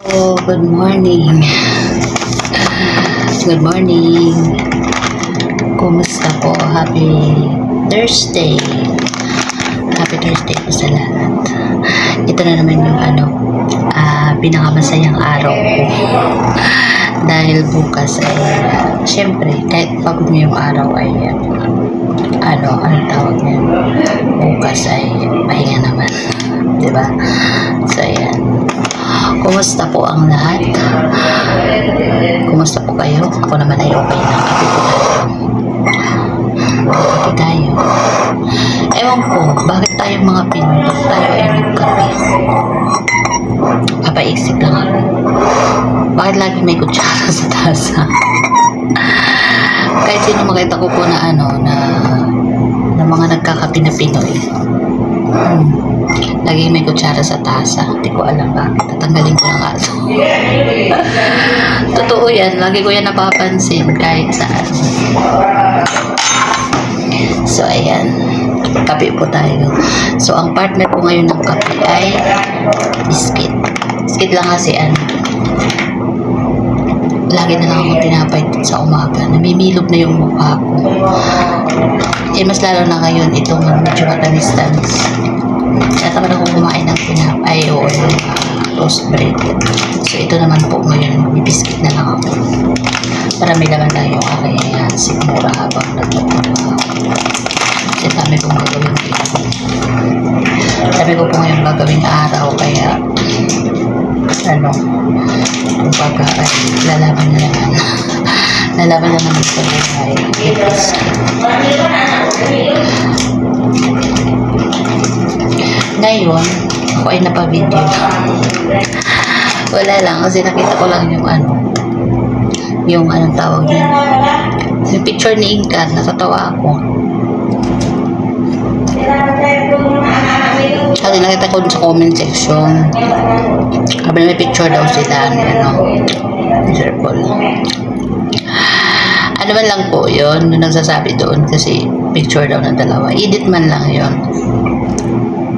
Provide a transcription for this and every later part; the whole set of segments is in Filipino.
Oh, good morning. Good morning. Kumusta po? Happy Thursday. Happy Thursday po sa lahat. Ito na naman yung pinakamasayang araw ko. Dahil bukas ay, syempre, kahit pagod mo yung araw ay, anong tawag niyan? Bukas ay pahinga naman. Diba? So, ayan. Kumusta po ang lahat? Kumusta po kayo? Ako naman ay okay na. Kape po tayo. Kape tayo. Ewan ko, bakit tayo mga Pinoy tayo ay nagkape? Papaisip lang ako. Bakit lagi may kutsara sa tasa? Kahit sino makita ko po na na mga nagkakape na Pinoy. Lagi may kutsara sa tasa. Hindi ko alam bakit. Tatanggalin ko na nga ito. Totoo yan. Lagi ko yan napapansin kahit saan. So, ayan. Kape po tayo. So, ang partner ko ngayon ng kape ay biscuit. Biscuit lang kasi lagi na lang akong tinapay sa umaga. Namimilog na yung mukha ko. Mas lalo na ngayon itong medyo matamis-tamis. Kaya naman ako kumain ng tinapay o ng toast bread. So, ito naman po ngayon. May biscuit na lang ako. Para may laman lang yung aking sigmura habang nagtatrabaho. Kasi dami kong gagawin dito. Dami ko po ngayon gagawing araw. Kaya, kumbaga, lalaban na naman. Lalaban na naman sa buhay. Ngayon, ako ay napa-video. Wala lang, kasi nakita ko lang yung anong tawag niya. Yung picture ni Inka, natatawa ako. Kasi nakita ko sa comment section. Sabi may picture daw sila, circle. Ano man lang po yun, yung nagsasabi doon kasi picture daw ng dalawa. Edit man lang yun.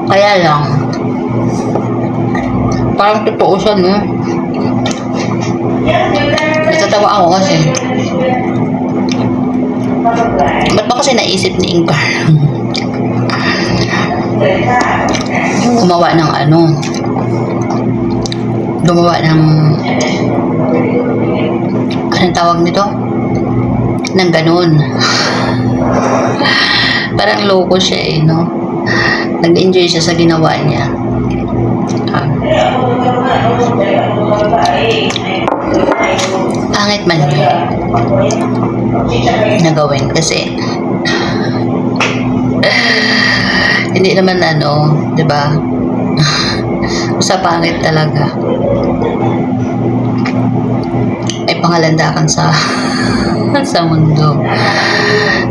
Kaya lang, parang totoo siya, no? Natatawa ako kasi. Ba't ba kasi naisip ni Ingkar? Gumawa ng anong tawag nito? Ng ganun. Parang loko siya no? Nag-enjoy siya sa ginawa niya. Pangit man yun nagawin kasi hindi naman diba? Sa pangit talaga ay pangalandakan sa mundo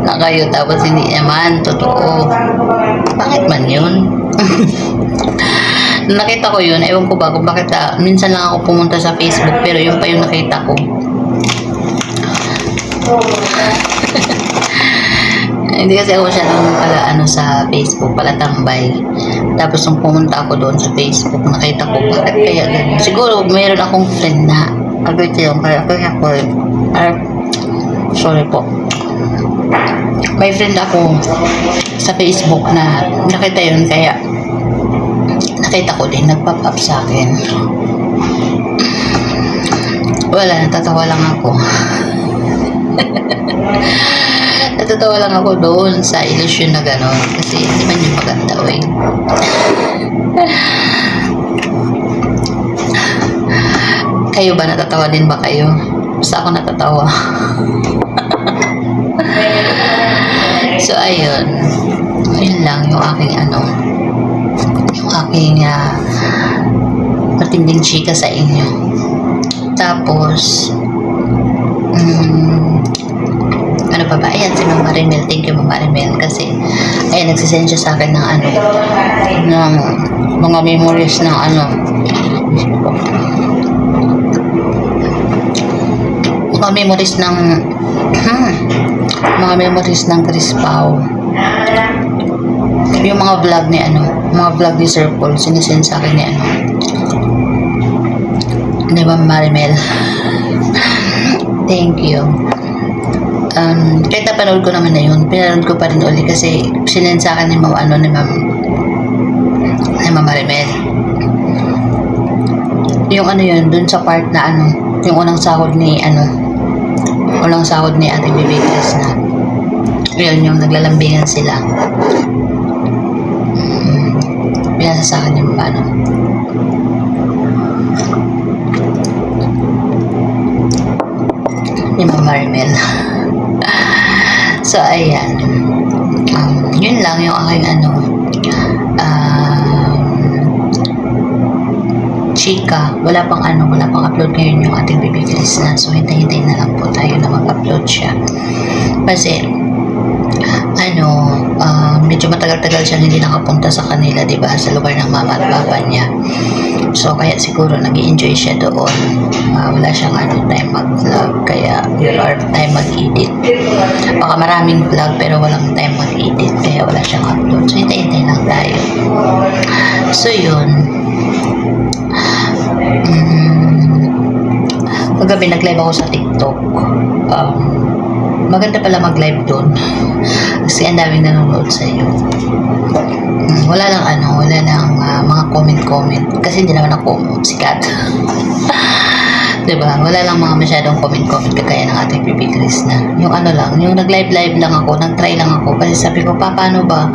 na kayo tapos hindi naman totoo. Pangit man yun. Nakita ko yun, ewan ko ba kung bakit minsan lang ako pumunta sa Facebook pero yun pa yung nakita ko. Hindi kasi ako masyadong sa Facebook pala tambay. Tapos nung pumunta ako doon sa Facebook, nakita ko bakit kaya ganun. Siguro mayroon akong friend na sorry po. May friend ako sa Facebook na nakita yun kaya nakita ko din, nag-pop up sa akin. Wala, natatawa lang ako. Natatawa lang ako doon sa illusion na gano'n. Kasi hindi man yung maganda, Kayo ba, natatawa din ba kayo? Basta ako natatawa. So, ayun. Yun lang yung aking matinding chika sa inyo. Tapos ano pa ba? Ayan si Mama Marimel. Thank you Mama Marimel kasi ayan nagsisend siya sa akin ng ng mga memories ng mga memories ng Chris Pao. Yung mga vlog ni mga vlog ni Sir Paul sinisend sa akin Di ba, Marimel? Thank you. Kahit napanood ko naman na yun, pinanood ko pa rin uli kasi sinend sa akin ni Ma'am Marimel. Yung ano yun, dun sa part na yung unang sahod ni Ate Bibi Chris na yun, yung naglalambingan sila. Pinasa sa akin yung ni Ma'am Marimel. So, ayan. Yun lang yung aking chika. Wala pang upload ngayon yung ating Bibi Chris na. So, hintay-hintay na lang po tayo na mag-upload siya. Kasi, medyo matagal-tagal siya hindi nakapunta sa kanila, diba? Sa lugar ng mama at papa niya. So, kaya siguro nag-i-enjoy siya doon. Wala siyang time mag-vlog. Kaya, or time mag-edit. Baka maraming vlog pero walang time mag-edit. Kaya wala siyang upload. So, hintay-hintay lang tayo. So, yun. Kagabi nag-live ako sa TikTok. Maganda pala mag-live doon. Kasi ang daming nanonood sa iyo. Wala lang mga comment. Kasi hindi naman ako sikat. Diba? Wala lang mga masyadong comment kagaya ng ating Bibi Chris na. Yung yung nag-live lang ako, nag-try lang ako. Kasi sabi ko, paano ba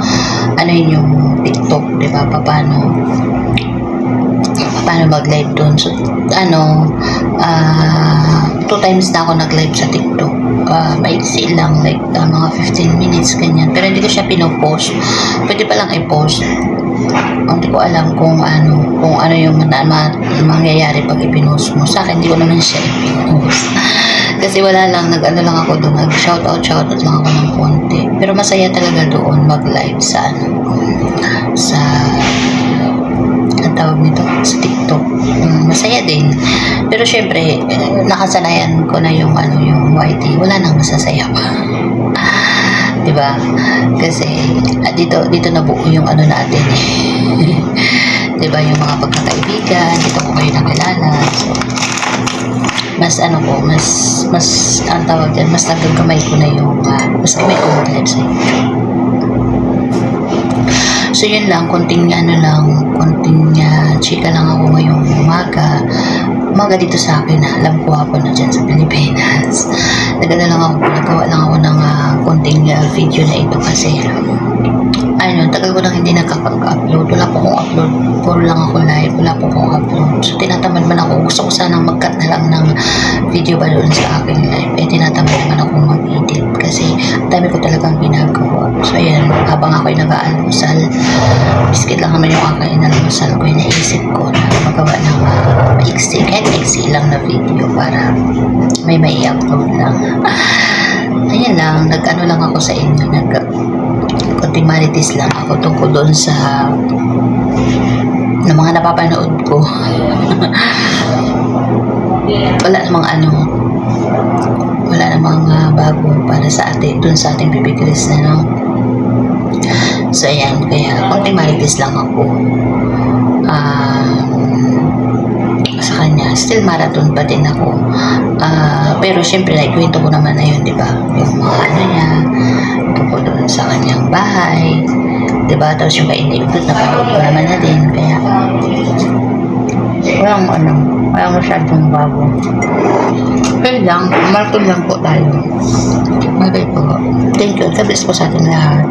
yun yung TikTok, diba? Paano mag-live doon. So, 2 times na ako nag-live sa TikTok. Maiksi lang, like mga 15 minutes, ganyan. Pero hindi ko siya pinopost. Pwede pa lang i-post. Hindi ko alam kung ano yung mangyayari pag ipinost mo. Sa akin, hindi ko naman siya ipinost. Kasi wala lang, lang ako doon. Nag-shoutout lang ako ng konti. Pero masaya talaga doon mag-live sa tawag nito, sa TikTok. Masaya din. Pero syempre, nakasanayan ko na yung YT. Wala nang masasaya pa. Diba? Kasi, dito na buo yung natin eh. Diba? Yung mga pagkakaibigan, dito ko kayo nakilala. So, mas ang tawag dyan, mas nagagamay ko na yung, mas gamay ko mag-live sa YouTube. So, yun lang, konting chika lang ako ngayong umaga dito sa akin na alam ko ako na dyan sa Pilipinas. Nagawa lang ako ng konting video na ito kasi tagal ko lang hindi nakaka-upload. Wala po akong upload. Puro lang ako live. Wala po akong upload. So, tinatamad man ako. Gusto ko sanang mag-cut na lang ng video ba doon sa aking live. Tinatamad naman ako mag-edit kasi dami ko talagang ginagawa. So, ayan. Habang ako'y nag-aalmusal, biskit lang naman yung aking inalmusal ko. Naisip ko na magawa ng kahit maiksi lang na video para may upload lang. Ayan lang. Lang ako sa inyo. Konting marites lang ako tungkol doon sa mga napapanood ko. Wala namang bago para sa doon sa ating Bibi Chris na So ayan, kaya konting marites lang ako sa kanya. Still marathon pa din ako. Pero syempre kwento ko naman na yun, diba? Yung mga niya tungkol doon sa kanyang bahay, diba? Tapos yung ka-inipot napanood ko naman na din, kaya walang masyadong bago. Pero lang, marathon lang po tayo. Magay po. Thank you. God bless po sa ating lahat.